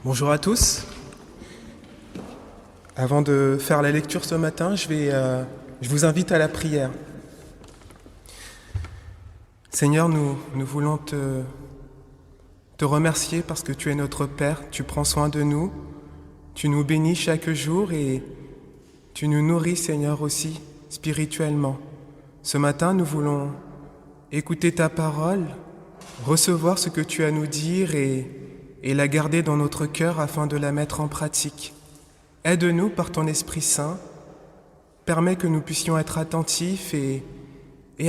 Bonjour à tous. Avant de faire la lecture ce matin, je vous invite à la prière. Seigneur, nous voulons te remercier parce que tu es notre Père, tu prends soin de nous, tu nous bénis chaque jour et tu nous nourris, Seigneur, aussi spirituellement. Ce matin, nous voulons écouter ta parole, recevoir ce que tu as à nous dire et la garder dans notre cœur afin de la mettre en pratique. Aide-nous par ton Esprit Saint, permets que nous puissions être attentifs et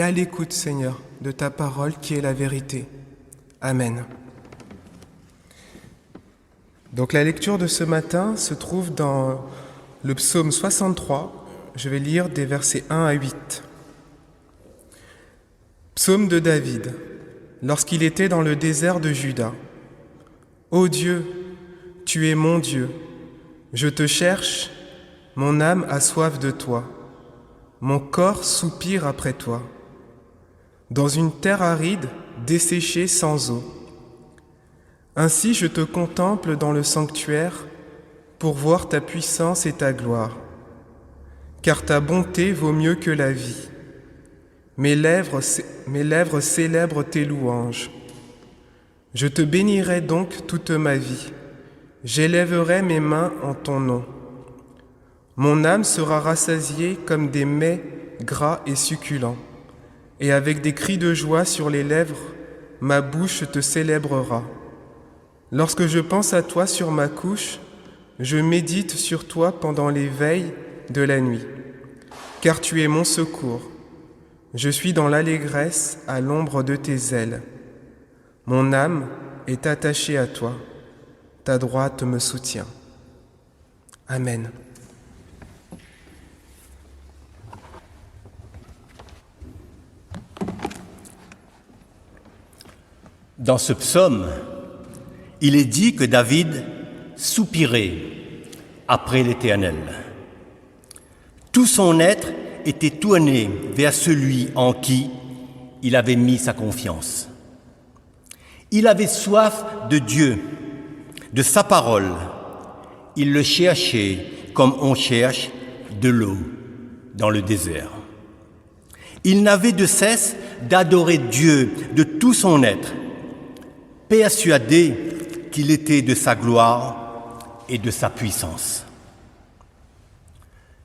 à l'écoute, Seigneur, de ta parole qui est la vérité. Amen. Donc la lecture de ce matin se trouve dans le psaume 63. Je vais lire des versets 1 à 8. Psaume de David, lorsqu'il était dans le désert de Juda. Ô Dieu, tu es mon Dieu. Je te cherche, mon âme a soif de toi. Mon corps soupire après toi. Dans une terre aride, desséchée sans eau. Ainsi je te contemple dans le sanctuaire pour voir ta puissance et ta gloire. Car ta bonté vaut mieux que la vie. Mes lèvres célèbrent tes louanges. Je te bénirai donc toute ma vie. J'élèverai mes mains en ton nom. Mon âme sera rassasiée comme des mets gras et succulents. Et avec des cris de joie sur les lèvres, ma bouche te célébrera. Lorsque je pense à toi sur ma couche, je médite sur toi pendant les veilles de la nuit. Car tu es mon secours. Je suis dans l'allégresse à l'ombre de tes ailes. Mon âme est attachée à toi. Ta droite me soutient. Amen. Dans ce psaume, il est dit que David soupirait après l'Éternel. Tout son être était tourné vers celui en qui il avait mis sa confiance. Il avait soif de Dieu, de sa parole. Il le cherchait comme on cherche de l'eau dans le désert. Il n'avait de cesse d'adorer Dieu de tout son être, persuadé qu'il était de sa gloire et de sa puissance.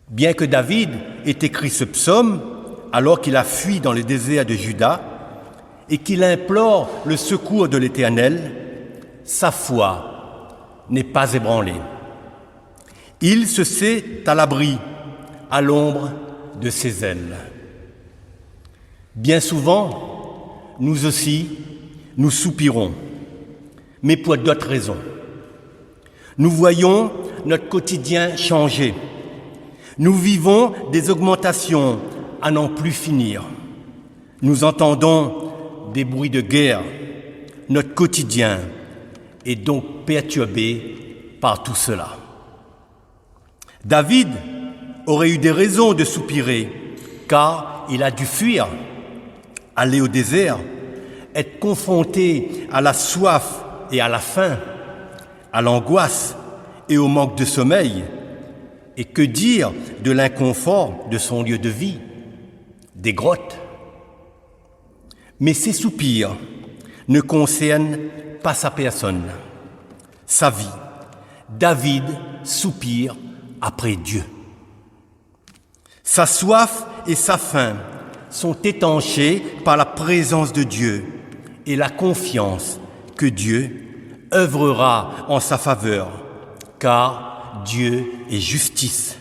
Bien que David ait écrit ce psaume alors qu'il a fui dans le désert de Juda et qu'il implore le secours de l'Éternel, sa foi n'est pas ébranlée. Il se sait à l'abri, à l'ombre de ses ailes. Bien souvent, nous aussi, nous soupirons, mais pour d'autres raisons. Nous voyons notre quotidien changer. Nous vivons des augmentations à n'en plus finir. Nous entendons des bruits de guerre. Notre quotidien est donc perturbé par tout cela. David aurait eu des raisons de soupirer, car il a dû fuir, aller au désert, être confronté à la soif et à la faim, à l'angoisse et au manque de sommeil. Et que dire de l'inconfort de son lieu de vie, des grottes. Mais ces soupirs ne concernent pas sa personne, sa vie. David soupire après Dieu. Sa soif et sa faim sont étanchées par la présence de Dieu et la confiance que Dieu œuvrera en sa faveur, car Dieu est justice,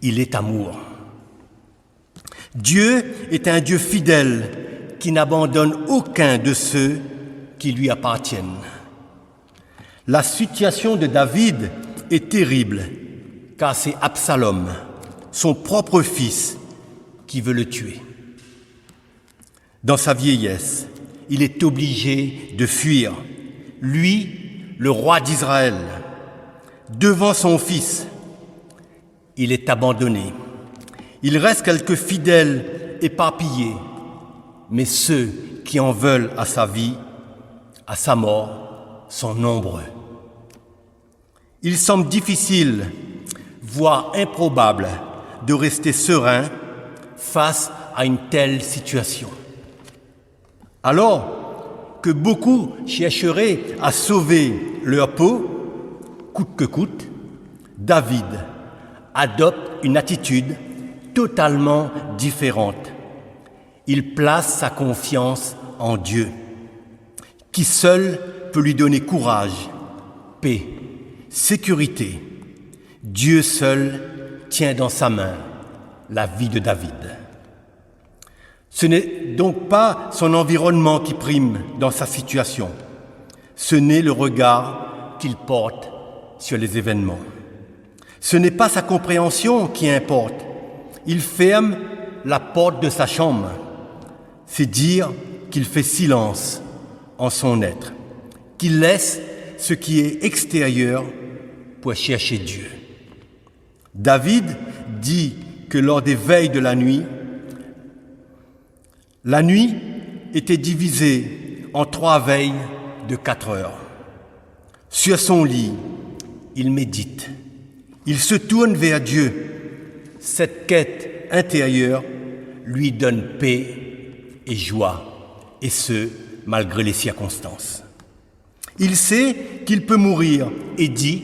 il est amour. Dieu est un Dieu fidèle qui n'abandonne aucun de ceux qui lui appartiennent. La situation de David est terrible, car c'est Absalom, son propre fils, qui veut le tuer. Dans sa vieillesse, il est obligé de fuir, lui, le roi d'Israël. Devant son fils, il est abandonné. Il reste quelques fidèles éparpillés, mais ceux qui en veulent à sa vie, à sa mort, sont nombreux. Il semble difficile, voire improbable, de rester serein face à une telle situation. Alors que beaucoup chercheraient à sauver leur peau, coûte que coûte, David adopte une attitude totalement différente. Il place sa confiance en Dieu, qui seul peut lui donner courage, paix, sécurité. Dieu seul tient dans sa main la vie de David. Ce n'est donc pas son environnement qui prime dans sa situation. Ce n'est le regard qu'il porte sur les événements. Ce n'est pas sa compréhension qui importe. Il ferme la porte de sa chambre. C'est dire qu'il fait silence en son être, qu'il laisse ce qui est extérieur pour chercher Dieu. David dit que lors des veilles de la nuit était divisée en 3 veilles de 4 heures. Sur son lit, il médite. Il se tourne vers Dieu. Cette quête intérieure lui donne paix et joie, et ce, malgré les circonstances. Il sait qu'il peut mourir et dit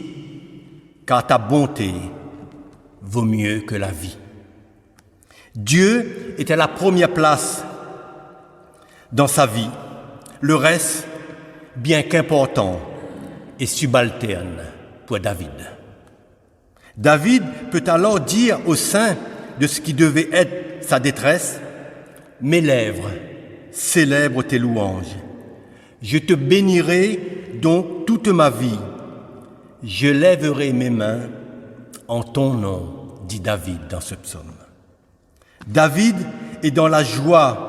« car ta bonté vaut mieux que la vie ». Dieu est à la première place dans sa vie. Le reste, bien qu'important, est subalterne pour David. David peut alors dire au sein de ce qui devait être sa détresse « Mes lèvres célèbrent tes louanges. Je te bénirai donc toute ma vie. Je lèverai mes mains en ton nom, dit David dans ce psaume. David est dans la joie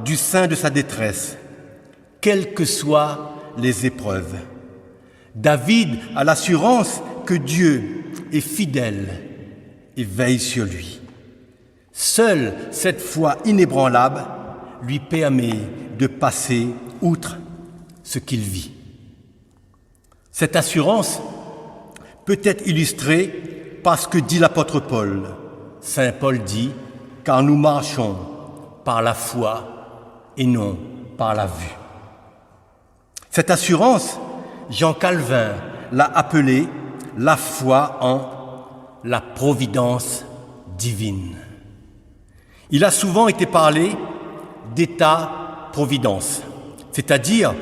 du sein de sa détresse, quelles que soient les épreuves. David a l'assurance que Dieu est fidèle et veille sur lui. Seule cette foi inébranlable lui permet de passer outre ce qu'il vit. Cette assurance peut être illustrée par ce que dit l'apôtre Paul. Saint Paul dit « Car nous marchons par la foi et non par la vue ». Cette assurance, Jean Calvin l'a appelée la foi en la providence divine. Il a souvent été parlé d'État-providence, c'est-à-dire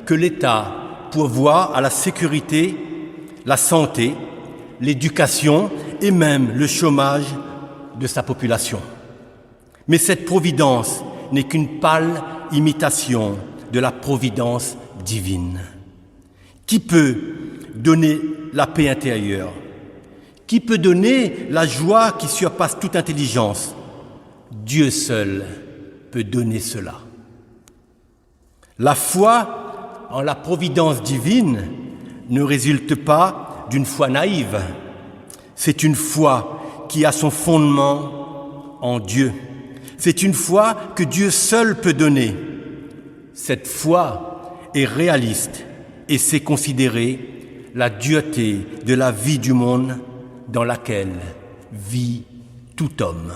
que l'État pourvoit à la sécurité, la santé, l'éducation et même le chômage de sa population. Mais cette providence n'est qu'une pâle imitation de la providence divine. Qui peut donner la paix intérieure? Qui peut donner la joie qui surpasse toute intelligence? Dieu seul peut donner cela. La foi en la providence divine ne résulte pas d'une foi naïve. C'est une foi qui a son fondement en Dieu. C'est une foi que Dieu seul peut donner. Cette foi est réaliste et sait considérer la dureté de la vie du monde dans laquelle vit tout homme.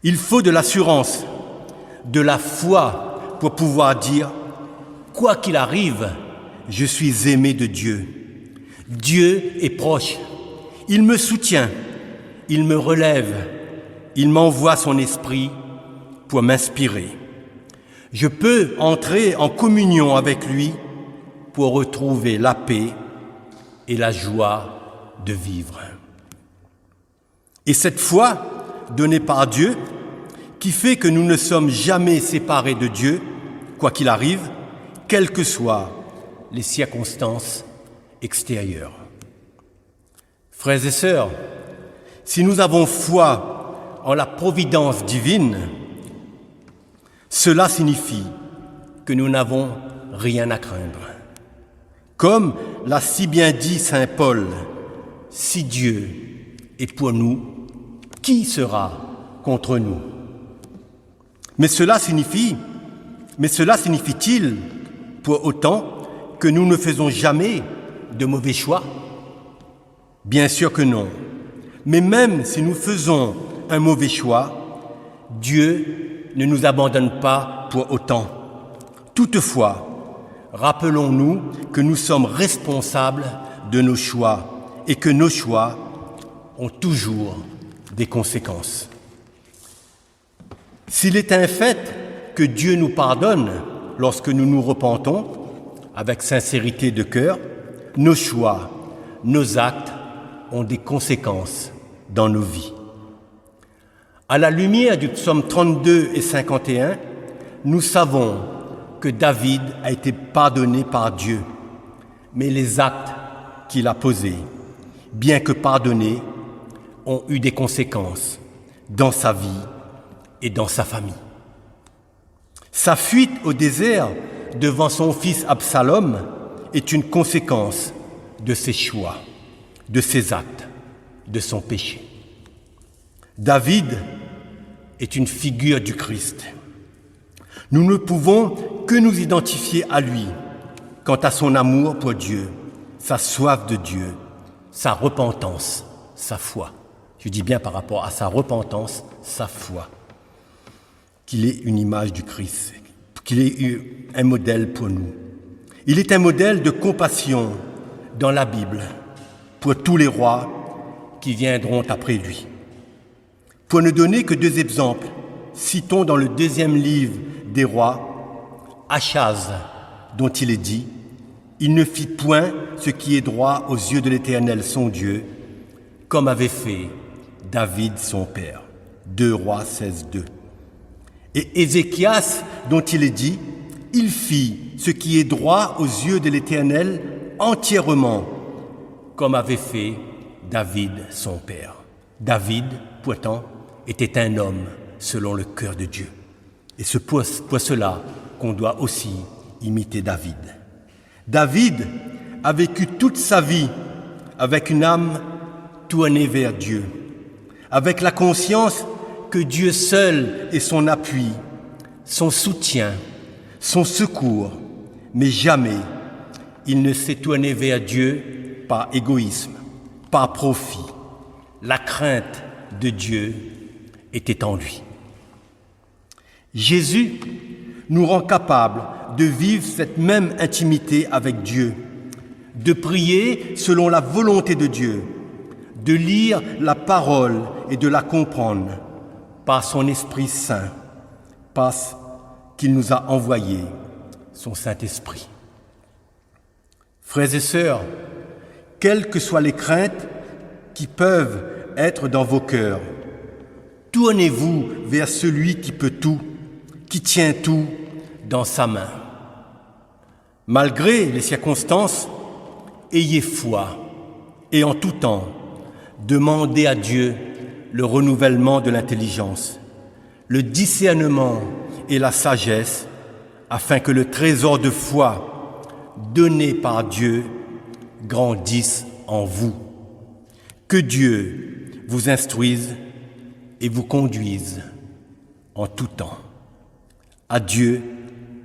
Il faut de l'assurance, de la foi pour pouvoir dire « Quoi qu'il arrive, je suis aimé de Dieu. Dieu est proche. Il me soutient, il me relève, il m'envoie son esprit pour m'inspirer. Je peux entrer en communion avec lui pour retrouver la paix et la joie de vivre. » Et cette foi donnée par Dieu, qui fait que nous ne sommes jamais séparés de Dieu, quoi qu'il arrive, quelles que soient les circonstances extérieures. Frères et sœurs, si nous avons foi en la providence divine, cela signifie que nous n'avons rien à craindre. Comme l'a si bien dit saint Paul, « Si Dieu est pour nous, qui sera contre nous ?» Mais cela signifie-t-il pour autant que nous ne faisons jamais de mauvais choix? Bien sûr que non. Mais même si nous faisons un mauvais choix, Dieu ne nous abandonne pas pour autant. Toutefois, rappelons-nous que nous sommes responsables de nos choix et que nos choix ont toujours des conséquences. S'il est un fait que Dieu nous pardonne lorsque nous nous repentons avec sincérité de cœur, nos choix, nos actes ont des conséquences dans nos vies. À la lumière du psaume 32 et 51, nous savons que David a été pardonné par Dieu, mais les actes qu'il a posés, bien que pardonnés, ont eu des conséquences dans sa vie et dans sa famille. Sa fuite au désert devant son fils Absalom est une conséquence de ses choix, de ses actes, de son péché. David est une figure du Christ. Nous ne pouvons que nous identifier à lui quant à son amour pour Dieu, sa soif de Dieu, sa repentance, sa foi. Je dis bien par rapport à sa repentance, sa foi, qu'il est une image du Christ, qu'il est un modèle pour nous. Il est un modèle de compassion dans la Bible pour tous les rois qui viendront après lui. Pour ne donner que 2 exemples, citons dans le 2e livre des rois, Achaz, dont il est dit « Il ne fit point ce qui est droit aux yeux de l'Éternel son Dieu, comme avait fait David son père. » 2 Rois 16, 2. Et Ézéchias, dont il est dit « Il fit ce qui est droit aux yeux de l'Éternel entièrement, comme avait fait David son père. » David, pourtant, était un homme selon le cœur de Dieu. Et c'est pour cela qu'on doit aussi imiter David. David a vécu toute sa vie avec une âme tournée vers Dieu, avec la conscience que Dieu seul est son appui, son soutien, son secours, mais jamais il ne s'est tourné vers Dieu par égoïsme, par profit. La crainte de Dieu était en lui. Jésus nous rend capables de vivre cette même intimité avec Dieu, de prier selon la volonté de Dieu, de lire la parole et de la comprendre par son Esprit Saint, parce qu'il nous a envoyé son Saint-Esprit. Frères et sœurs, quelles que soient les craintes qui peuvent être dans vos cœurs, tournez-vous vers celui qui peut tout, qui tient tout dans sa main. Malgré les circonstances, ayez foi et en tout temps, demandez à Dieu le renouvellement de l'intelligence, le discernement et la sagesse, afin que le trésor de foi donné par Dieu grandisse en vous. Que Dieu vous instruise et vous conduise en tout temps. À Dieu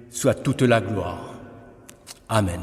soit toute la gloire. Amen.